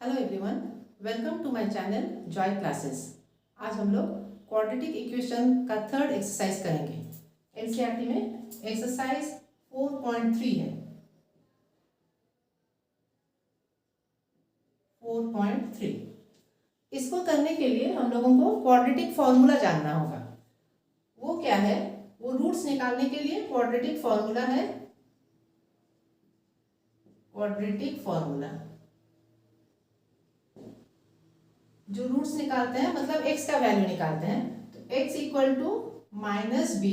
Hello everyone, welcome to my channel Joy classes. आज हम लोग क्वाड्रेटिक इक्वेशन का थर्ड एक्सरसाइज करेंगे। एनसीईआरटी में एक्सरसाइज 4.3 है। 4.3 इसको करने के लिए हम लोगों को क्वाड्रेटिक फॉर्मूला जानना होगा। वो क्या है? वो रूट्स निकालने के लिए क्वाड्रेटिक फॉर्मूला है। क्वाड्रेटिक फॉर्मूला जो रूट्स निकालते हैं मतलब x का वैल्यू निकालते हैं, तो x equal to minus b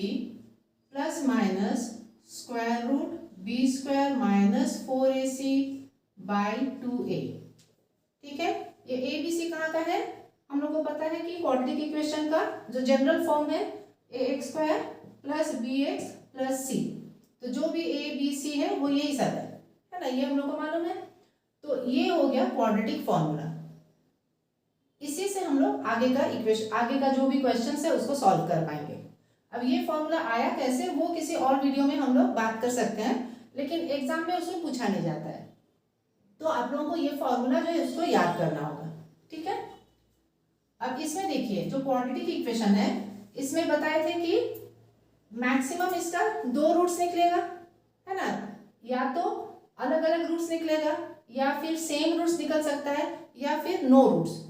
plus minus square root b square minus 4ac by 2a। ठीक है, ये ए बी सी कहाँ का है? हम लोग को पता है कि क्वाड्रेटिक इक्वेशन का जो जनरल फॉर्म है ax square plus bx plus c। तो जो भी a b c है वो यही सब है ना, ये हम लोग को मालूम है। तो ये हो गया क्वाड्रेटिक फॉर्मूला। इसी से हम लोग आगे का जो भी क्वेश्चन है उसको सॉल्व कर पाएंगे। अब ये फॉर्मूला आया कैसे वो किसी और वीडियो में हम लोग बात कर सकते हैं, लेकिन एग्जाम में उसमें पूछा नहीं जाता है। तो आप लोगों को ये फॉर्मूला जो है उसको याद करना होगा। ठीक है, अब इसमें देखिए जो क्वाड्रेटिक इक्वेशन है इसमें बताए थे कि मैक्सिमम इसका 2 रूट्स निकलेगा, है ना। या तो अलग अलग रूट्स निकलेगा या फिर सेम रूट्स निकल सकता है या फिर नो रूट्स।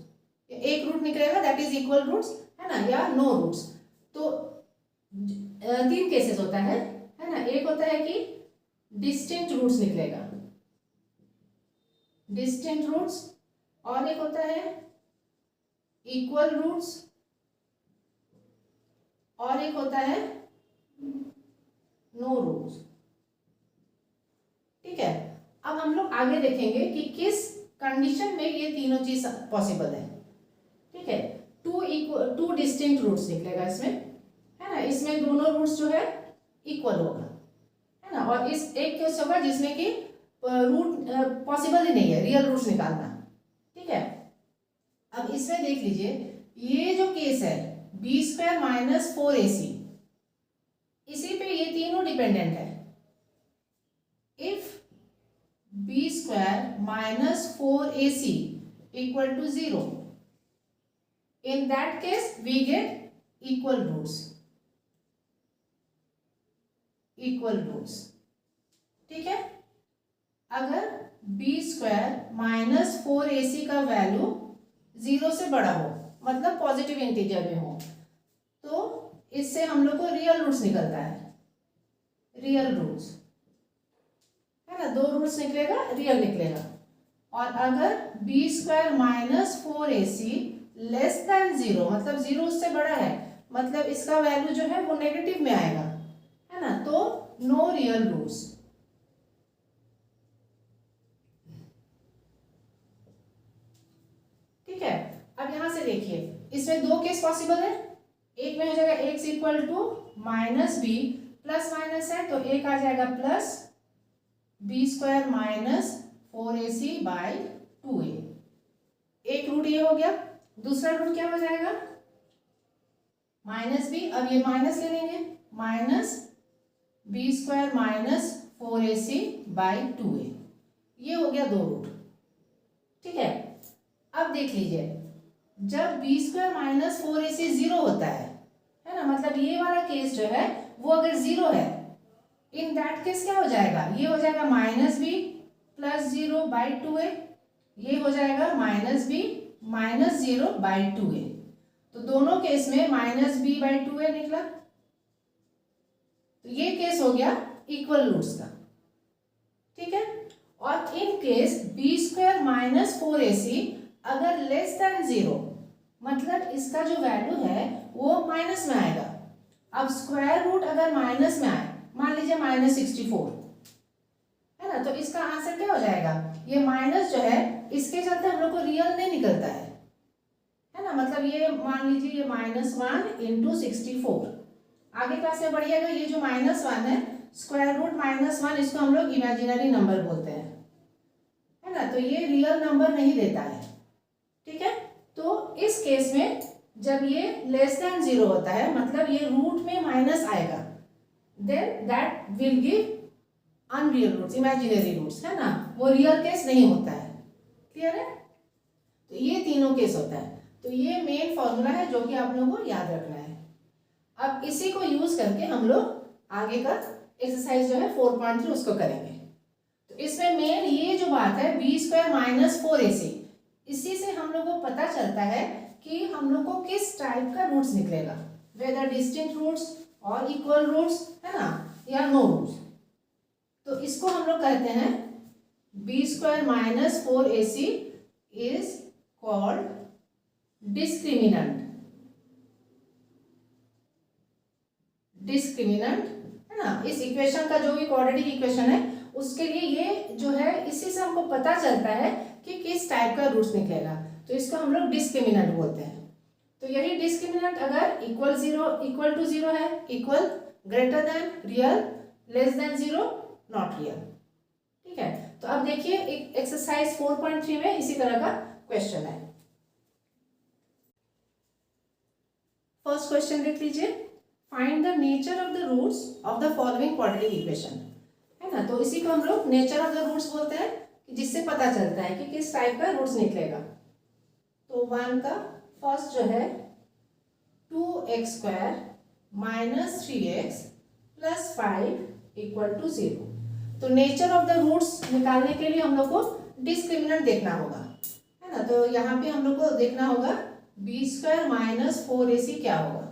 एक रूट निकलेगा दैट इज इक्वल रूट्स, है ना, या नो रूट्स। तो 3 केसेस होता है ना। एक होता है कि डिस्टिंक्ट रूट्स निकलेगा, डिस्टिंक्ट रूट्स, और एक होता है इक्वल रूट्स, और एक होता है नो रूट्स। ठीक है, अब हम लोग आगे देखेंगे कि किस कंडीशन में ये तीनों चीज पॉसिबल है। ठीक है, 2 डिस्टिंक्ट रूट्स निकलेगा इसमें, है ना। इसमें दोनों रूट्स जो है इक्वल होगा, है ना। और इस एक केस होगा जिसमें कि रूट पॉसिबल ही नहीं है रियल रूट्स निकालना। ठीक है, अब इसमें देख लीजिए ये जो केस है बी स्क्वायर माइनस 4ac, इसी पे ये तीनों डिपेंडेंट है। If b square minus 4ac equal to 0, in that case we get equal roots, equal roots। ठीक है, अगर b स्क्वायर माइनस 4ac का वैल्यू 0 से बड़ा हो मतलब पॉजिटिव इंटीजर में हो, तो इससे हम लोग को रियल रूट्स निकलता है, रियल रूट्स, है ना। 2 रूट्स निकलेगा, रियल निकलेगा। और अगर b square minus 4ac less than 0 मतलब 0 उससे बड़ा है, मतलब इसका वैल्यू जो है वो नेगेटिव में आएगा, है ना। तो नो रियल रूट्स। ठीक है, अब यहां से देखिए इसमें 2 केस पॉसिबल है। एक में हो जाएगा x equal to minus b, plus minus है तो एक आ जाएगा plus b square minus 4ac by 2a। एक रूट ये हो गया, दूसरा रूट क्या हो जाएगा माइनस बी। अब ये माइनस ले लेंगे, minus b square minus 4ac by 2a। ये हो गया 2 रूट। ठीक है, अब देख लीजिए जब बी स्क्वायर माइनस 4ac 0 होता है ना, मतलब ये वाला केस जो है वो अगर 0 है, इन दैट केस क्या हो जाएगा, ये हो जाएगा minus b plus 0 by 2a, ये हो जाएगा minus B minus 0 by 2a। तो दोनों केस में माइनस बी बाई 2a निकला, तो ये केस हो गया इक्वल रूट्स का। ठीक है, और in case b square minus 4ac अगर लेस देन 0 मतलब इसका जो वैल्यू है वो माइनस में आएगा। अब स्क्वायर रूट अगर माइनस में आए, मान लीजिए माइनस 64, है ना, तो इसका आंसर क्या हो जाएगा, ये माइनस जो है इसके चलते हम लोग को रियल नहीं निकलता है ना। मतलब ये मान लीजिए ये -1 इंटू 64, आगे क्लास में बढ़िएगा। ये जो -1 है स्क्वायर रूट -1 इसको हम लोग इमेजिनरी नंबर बोलते हैं, है ना। तो ये रियल नंबर नहीं देता है। ठीक है, तो इस केस में जब ये लेस देन 0 होता है मतलब ये रूट में माइनस आएगा, then that will give unreal roots, imaginary roots, है ना। वो रियल केस नहीं होता है। क्लियर है? तो ये तीनों केस होता है। तो ये मेन फॉर्मूला है जो कि आप लोगों को याद रखना है। अब इसी को यूज करके हम लोग आगे का एक्सरसाइज जो है 4.3 उसको करेंगे। तो इसमें मेन ये जो बात है बी स्क्वायर माइनस 4ac, इसी से हम लोग को पता चलता है कि हम लोग को किस टाइप का रूट्स निकलेगा, वेदर डिस्टिंक्ट रूट्स और इक्वल रूट्स, है ना, या नो रूट्स। तो इसको हम लोग कहते हैं b square minus 4ac is called discriminant. Discriminant, है ना, इस इक्वेशन का जो भी क्वाड्रेटिक इक्वेशन है उसके लिए ये जो है इसी से हमको पता चलता है कि किस टाइप का रूट्स निकलेगा। तो इसको हम लोग डिस्क्रिमिनेंट बोलते हैं। तो यही डिस्क्रिमिनेंट अगर इक्वल टू जीरो है, equal, greater than, real, less than zero, not real. ठीक है, तो अब देखिए एक एक्सरसाइज 4.3 में इसी तरह का क्वेश्चन है। फर्स्ट क्वेश्चन देख लीजिए, find the nature of the roots of the following quadratic equation, है ना। तो इसी को हम लोग नेचर ऑफ द रूट्स बोलते हैं, जिससे पता चलता है कि किस टाइप का रूट्स निकलेगा। तो 1 का फर्स्ट जो है 2x square minus 3x plus 5 equal to 0। तो नेचर ऑफ द रूट्स निकालने के लिए हम लोग को डिस्क्रिमिनेंट देखना होगा, है ना। तो यहाँ पे हम लोग को देखना होगा बी स्क्वायर माइनस 4ac क्या होगा।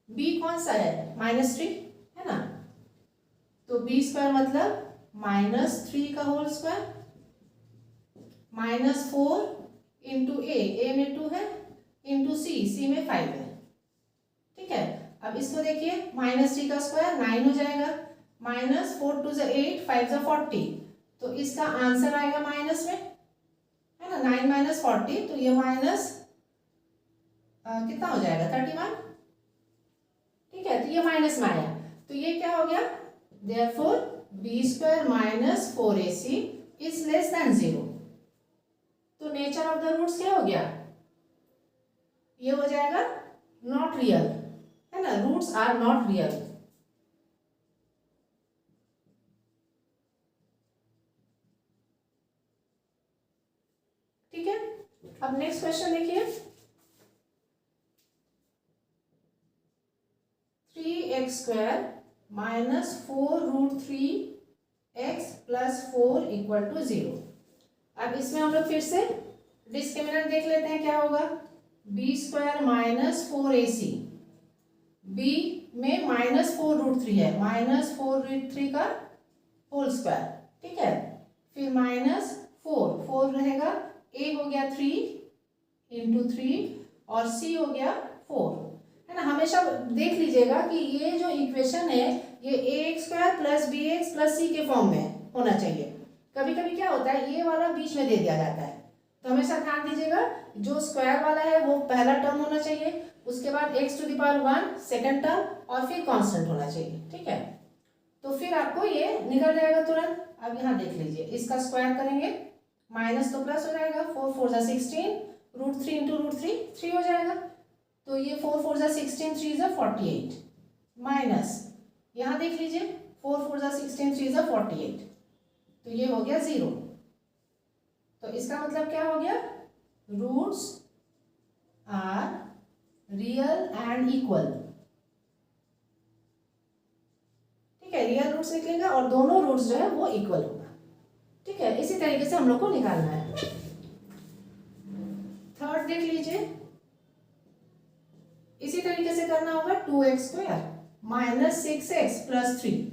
b कौन सा है, -3, है ना। तो बी स्क्वायर मतलब -3 का होल स्क्वायर -4 इंटू ए में 2 है, इंटू सी में 5 है। ठीक है, अब इसको देखिए -3 का स्क्वायर 9 हो जाएगा, -4 2 8 5 40। तो इसका आंसर आएगा माइनस में, है ना, 9 माइनस 40। तो ये माइनस कितना हो जाएगा 31। ठीक है, तो ये माइनस में आया, तो ये क्या हो गया, therefore b square minus 4ac is less than 0। तो नेचर ऑफ द रूट्स क्या हो गया, ये हो जाएगा नॉट रियल, है ना, रूट्स आर नॉट रियल। ठीक है, अब नेक्स्ट क्वेश्चन देखिए, 3x square minus 4√3x plus 4 equal to 0। अब इसमें हम लोग फिर से डिस्क्रिमिनेंट देख लेते हैं क्या होगा, B square minus 4ac, B में -4√3 है, -4√3 का होल स्क्वायर। ठीक है, फिर -4 रहेगा, ए हो गया 3 इंटू 3 और सी हो गया 4, है ना। हमेशा देख लीजिएगा कि ये जो इक्वेशन है ये ax square plus bx plus c के फॉर्म में होना चाहिए। कभी कभी क्या होता है ये वाला बीच में दे दिया जाता है, तो हमेशा ध्यान दीजिएगा जो स्क्वायर वाला है वो पहला टर्म होना चाहिए, उसके बाद x to the power 1 second term और फिर कांस्टेंट होना चाहिए। ठीक है, तो फिर आपको ये निकल जाएगा तुरंत। अब यहाँ देख लीजिए, इसका स्क्वायर करेंगे, माइनस तो प्लस हो जाएगा, 4 4 16, √3 इंटू √3 3 हो जाएगा। तो ये 4 4 16, 3 48, माइनस यहाँ देख लीजिए 4 4 16, 3 48, तो ये हो गया 0। तो इसका मतलब क्या हो गया, roots are real and equal. ठीक है, रियल रूट्स निकलेगा और दोनों रूट्स जो है वो इक्वल होगा। ठीक है, इसी तरीके से हम लोग को निकालना है। थर्ड देख लीजिए, इसी तरीके से करना होगा 2x square minus 6x plus 3।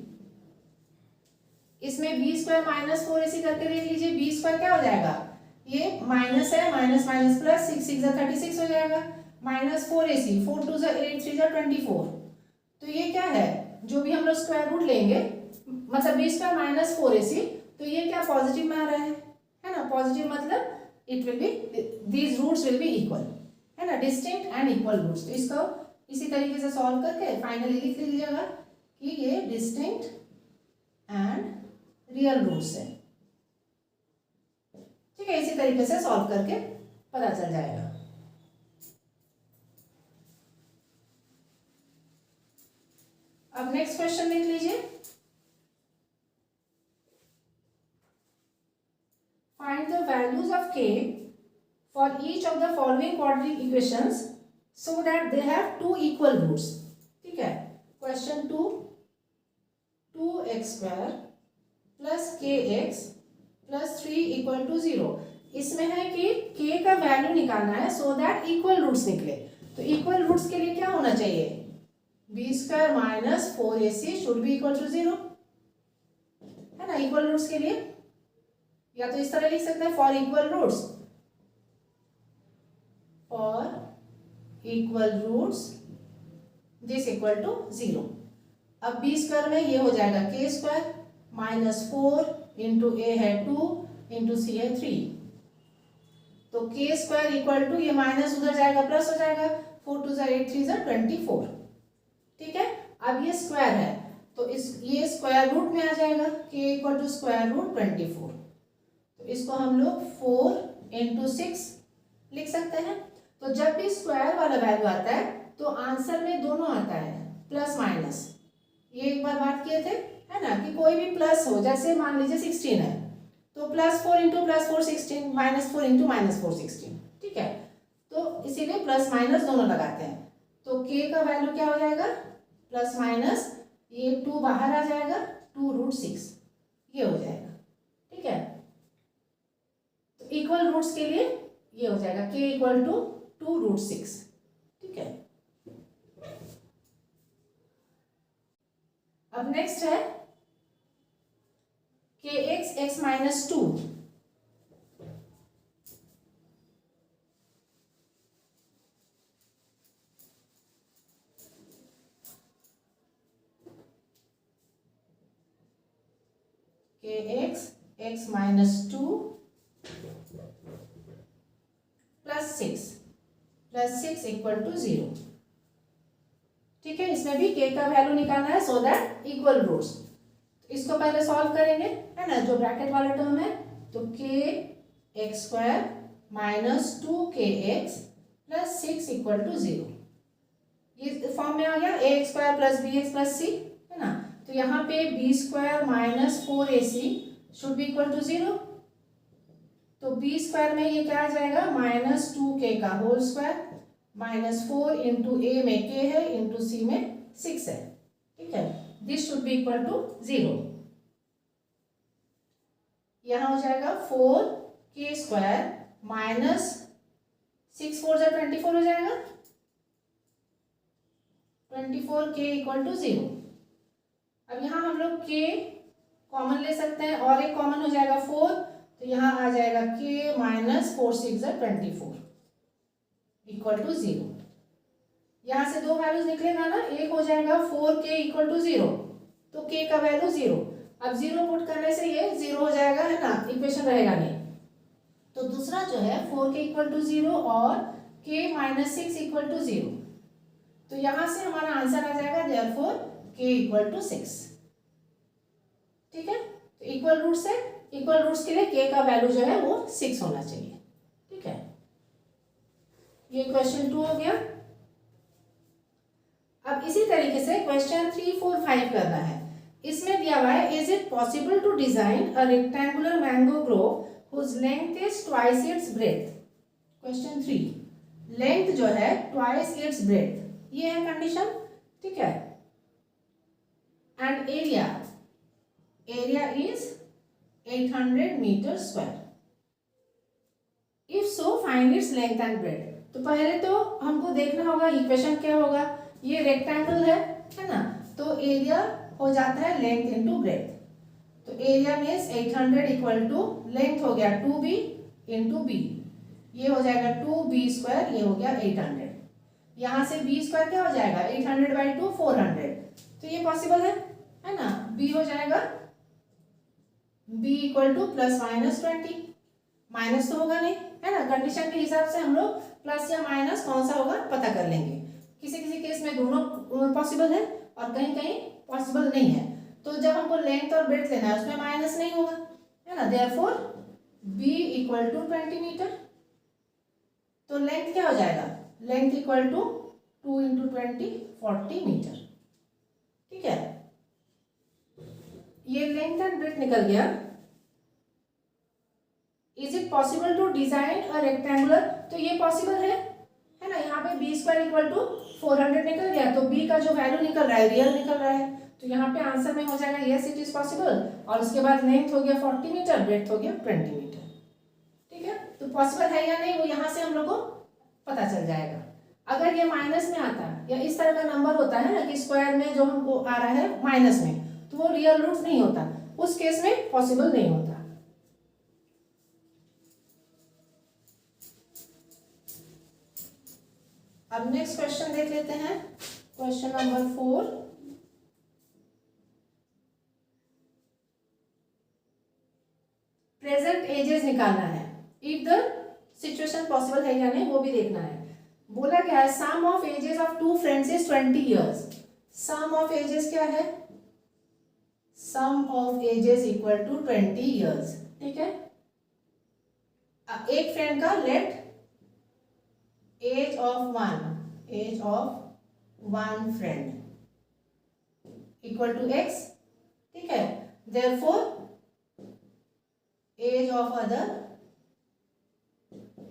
इसमें बी स्क्वायर माइनस 4ac करके देख लीजिए, बी स्क्वायर क्या हो जाएगा, ये माइनस है, माइनस माइनस प्लस 6 6 36 हो जाएगा, माइनस 4ac 4 2 8 3 24। तो ये क्या है, जो भी हम लोग स्क्वायर रूट लेंगे, मतलब बी स्क्वायर माइनस 4ac, तो ये क्या पॉजिटिव में आ रहा है ना। पॉजिटिव मतलब it will be, these roots will be equal, है ना, डिस्टिंक्ट एंड इक्वल रूट्स। तो इसको इसी तरीके से सॉल्व करके फाइनली लिख लीजिएगा कि ये डिस्टिंक्ट एंड रियल रूट्स है। ठीक है, इसी तरीके से सॉल्व करके पता चल जाएगा। अब नेक्स्ट क्वेश्चन देख लीजिए, find the values of k for each of the following quadratic equations so that they have two equal roots. ठीक है, question 2, 2x² plus kx plus 3 equal to 0। इसमें है कि k का वैल्यू निकालना है सो दैट इक्वल रूट्स निकले। तो इक्वल रूट्स के लिए क्या होना चाहिए, b² minus 4ac should be equal to 0, है ना। इक्वल रूट्स के लिए या तो इस तरह लिख सकते हैं, for equal roots, for equal roots this equal to 0। अब b² में ये हो जाएगा k² माइनस 4 इंटू a है 2 इंटू c है 3। तो k² इक्वल टू, ये माइनस उधर जाएगा प्लस हो जाएगा, 4 2 8 3 24। ठीक है, अब ये स्क्वायर है तो ये स्क्वायर रूट में आ जाएगा, k equal to square root 24। तो इसको हम लोग 4 इंटू 6 लिख सकते हैं। तो जब भी स्क्वायर वाला वैल्यू आता है तो आंसर में दोनों आता है, प्लस माइनस। ये एक बार बात किए थे, है ना, कि कोई भी प्लस हो, जैसे मान लीजिए 16 है तो +4 इंटू +4 16, -4 इंटू -4 16। ठीक है, तो इसीलिए प्लस माइनस दोनों लगाते हैं। तो k का वैल्यू क्या हो जाएगा, प्लस माइनस, ये 2 बाहर आ जाएगा, 2√6 ये हो जाएगा। ठीक है, तो इक्वल रूट्स के लिए ये हो जाएगा k इक्वल टू 2√6। ठीक है, अब नेक्स्ट है kx x minus 2। kx x minus 2 plus 6 equal to 0। ठीक है, इसमें भी k का वैल्यू निकालना है सो दैट इक्वल रूट्स। इसको पहले सॉल्व करेंगे, है ना, जो ब्रैकेट वाला टर्म है। तो kx² minus 2kx plus 6 equal to 0, ये फॉर्म में आ गया ax² plus bx plus c, है ना। तो यहाँ पे b² minus 4ac should be equal to 0। तो b² में ये क्या आ जाएगा, -2k का whole square minus 4 into a में k है इंटू c में 6 है। ठीक है, this should be equal to 0। यहाँ हो जाएगा 4k² माइनस 6 4 24 हो जाएगा, 24k इक्वल टू 0। अब यहाँ हम लोग k कॉमन ले सकते हैं और एक कॉमन हो जाएगा 4, तो यहाँ आ जाएगा k माइनस 4 6 24 इक्वल टू 0। यहाँ से दो वैल्यूज निकलेगा ना, एक हो जाएगा 4k इक्वल टू 0, तो k का वैल्यू 0। अब 0 पुट करने से ये 0 हो जाएगा, है ना, इक्वेशन रहेगा नहीं। तो दूसरा जो है 4k इक्वल टू 0 और k माइनस 6 इक्वल टू 0, तो यहाँ से हमारा आंसर आ जाएगा देयरफॉर k इक्वल टू 6। ठीक है, तो इक्वल रूट्स के लिए k का वैल्यू जो है वो 6 होना चाहिए। ठीक है, ये क्वेश्चन 2 हो गया। अब इसी तरीके से क्वेश्चन 3 4 5 करना है। इसमें दिया हुआ है, is it possible to design a rectangular mango grove whose length is twice its breadth. Question 3, length जो है ट्वाइस इट्स ब्रेथ, ये है कंडीशन। ठीक है, and area is 800 metre square. If so find its length and breadth. तो पहले तो हमको देखना होगा इक्वेशन क्या होगा। ये रेक्टेंगल है ना, तो एरिया हो जाता है लेंथ इनटू ब्रेथ। तो area means 800 equal to length हो गया 2b इंटू बी, ये हो जाएगा 2b², ये हो गया 800। यहाँ से b² क्या हो जाएगा, 800/2 400, तो ये पॉसिबल है ना। b हो जाएगा b equal two plus minus 20, minus तो होगा नहीं, है ना। कंडीशन के हिसाब से हम लोग प्लस या माइनस कौन सा होगा पता कर लेंगे। किसी किसी केस में दोनों पॉसिबल है और कहीं कहीं पॉसिबल नहीं है। तो जब हमको लेंथ और ब्रेड्थ लेना है उसमें माइनस नहीं होगा, है ना। Therefore b equal to 20 metre. तो लेंथ क्या हो जाएगा, length equal to 2 into 20 40 metre. ठीक है, ये लेंथ एंड ब्रेड्थ निकल गया। Is it possible to design a rectangular, तो ये पॉसिबल है ना। यहाँ पे बी स्क्वायर इक्वल टू 400 निकल गया, तो बी का जो वैल्यू निकल रहा है रियल निकल रहा है, तो यहाँ पे आंसर में हो जाएगा यस इट इज पॉसिबल। और उसके बाद लेंथ हो गया 40 मीटर, ब्रेड्थ हो गया 20 मीटर। ठीक है, तो पॉसिबल है या नहीं वो यहाँ से हम लोग को पता चल जाएगा। अगर ये माइनस में आता या इस तरह का नंबर होता है ना कि स्क्वायर में जो हमको आ रहा है माइनस में, तो वो रियल रूट नहीं होता, उस केस में पॉसिबल नहीं होता। अब नेक्स्ट क्वेश्चन देख लेते हैं, क्वेश्चन नंबर 4। प्रेजेंट एजेस निकालना है, इफ द सिचुएशन पॉसिबल है या नहीं वो भी देखना है। बोला क्या है, sum of ages of two friends is 20 years. Sum of ages क्या है, sum of ages equal to 20 years. ठीक है, एक फ्रेंड का let age of one friend equal to x. ठीक है, therefore age of other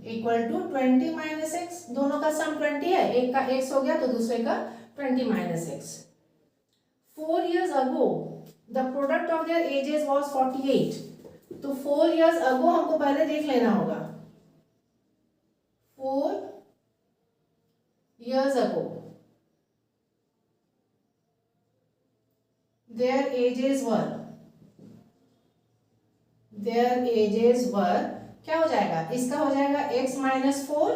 equal to 20 minus x. दोनों का सम 20 है, एक का x हो गया तो दूसरे का 20 minus x. 4 years ago the product of their ages was 48। तो 4 years ago हमको पहले देख लेना होगा, 4 years ago their ages were क्या हो जाएगा, इसका हो जाएगा x माइनस 4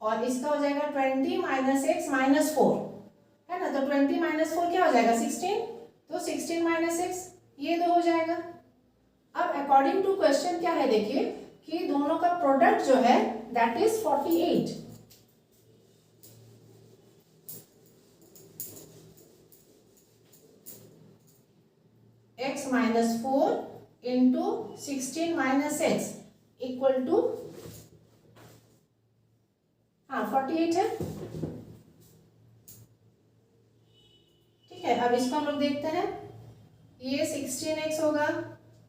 और इसका हो जाएगा 20 माइनस एक्स माइनस 4, है ना। तो 20 माइनस 4 क्या हो जाएगा 16, तो 16 माइनस एक्स, ये दो हो जाएगा। अब अकॉर्डिंग टू क्वेश्चन क्या है देखिए कि दोनों का प्रोडक्ट जो है that is 48। x minus 4 into 16 minus x equal to 48 है। ठीक है, अब इसको हम लोग देखते हैं, ये 16x होगा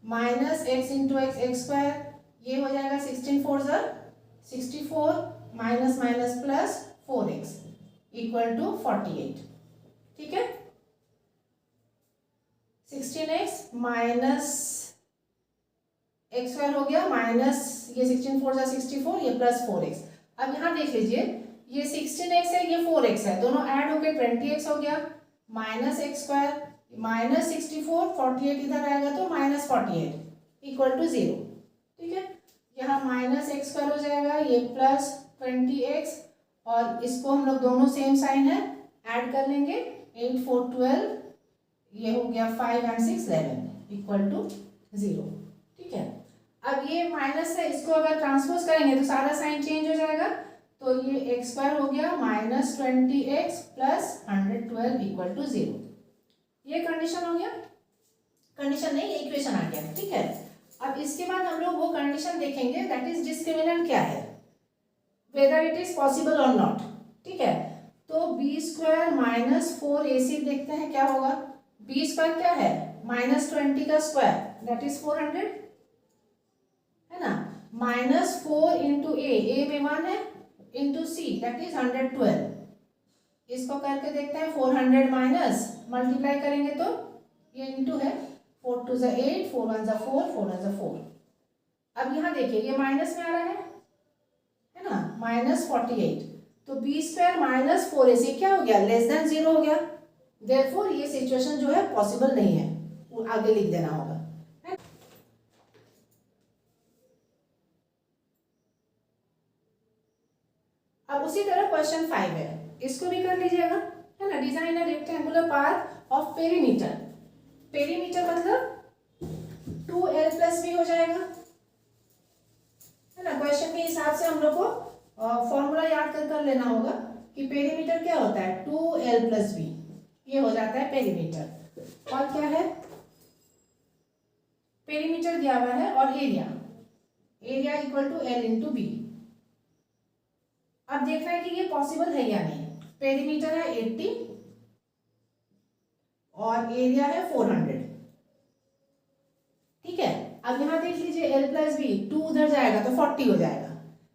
minus x into x x square, ये हो जाएगा 16 4 64 minus minus plus 4x equal to 48। ठीक है, 16x माइनस एक्स स्क्वायर हो गया माइनस ये 16 4 64, ये प्लस 4x। अब यहाँ देख लीजिए ये 16x है ये 4x है, दोनों ऐड होकर 20x हो गया, माइनस एक्स स्क्वायर माइनस 64 48 इधर आएगा तो माइनस 48 इक्वल टू 0। ठीक है, यहाँ माइनस एक्स स्क्वायर हो जाएगा, ये प्लस 20x और इसको हम लोग दोनों सेम साइन है ऐड कर लेंगे, 8 4 12, ये हो गया 5 and 6 11 इक्वल टू 0। ठीक है, अब ये माइनस है, इसको अगर ट्रांसपोज करेंगे तो सारा साइन चेंज हो जाएगा, तो ये एक्स स्क्वायर हो गया minus 20x plus 112 equal to 0। ये कंडीशन हो गया, कंडीशन नहीं इक्वेशन आ गया। ठीक है, अब इसके बाद हम लोग वो कंडीशन देखेंगे दैट इज डिस्क्रिमिनेंट क्या है, वेदर इट इज पॉसिबल और नॉट। ठीक है, तो बी स्क्वायर माइनस 4ac देखते हैं क्या होगा। बी स्क्वायर क्या है, माइनस 20 का स्क्वायर दैट इज 400, है ना, माइनस 4 इंटू ए में 1 है इंटू सी दैट इज 112। इसको करके देखते हैं, 400 माइनस मल्टीप्लाई करेंगे तो ये इंटू है, 4 2 ज़ा 8 4 1 ज़ा 4 4 1 ज़ा 4। अब यहाँ देखिए ये माइनस में आ रहा है ना, माइनस 48, तो बी स्क्वायर माइनस 4ac क्या हो गया, लेस देन 0 हो गया, देयरफॉर ये सिचुएशन जो है पॉसिबल नहीं है, वो आगे लिख देना होगा। अब उसी तरह क्वेश्चन 5 है, इसको भी कर लीजिएगा, है ना। Design a rectangular part of perimeter. Perimeter मतलब 2l प्लस बी हो जाएगा, है ना। क्वेश्चन के हिसाब से हम लोग को फॉर्मूला याद कर लेना होगा कि पेरीमीटर क्या होता है, 2l प्लस बी, ये हो जाता है पेरीमीटर। और क्या है, पेरीमीटर दिया हुआ है और area equal to l into b. अब देखना है कि ये पॉसिबल है या नहीं। पेरीमीटर है 80 और एरिया है 400। ठीक है, अब यहाँ देख लीजिए l प्लस बी, 2 उधर जाएगा तो 40 हो जाएगा,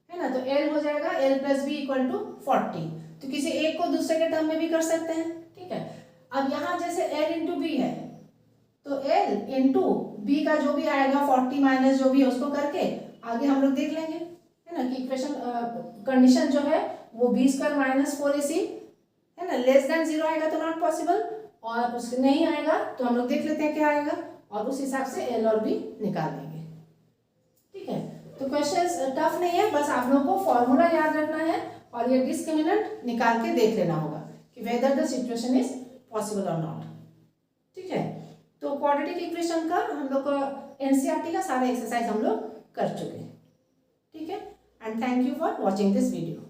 है ना। तो l हो जाएगा l plus b equal to 40। तो किसी एक को दूसरे के टर्म में भी कर सकते हैं, ठीक है। अब यहाँ जैसे l इंटू बी है, तो l इंटू बी का जो भी आएगा 40 माइनस जो भी है उसको करके आगे हम लोग देख लेंगे, है ना, कि इक्वेशन कंडीशन जो है वो बी स्क्वायर माइनस 4ac, है ना, लेस देन 0 आएगा तो नॉट पॉसिबल, और उसके नहीं आएगा तो हम लोग देख लेते हैं क्या आएगा, और उस हिसाब से एल और बी निकाल लेंगे, ठीक है। तो क्वेश्चन टफ नहीं है, बस आप लोगों को फॉर्मूला याद रखना है और ये डिस्क्रिमिनेंट निकाल के देख लेना होगा कि whether the situation is possible और नॉट, ठीक है। तो क्वाड्रेटिक इक्वेशन का हम लोग एनसीईआरटी का सारा एक्सरसाइज हम लोग कर चुके हैं, ठीक है। And thank you for watching this video.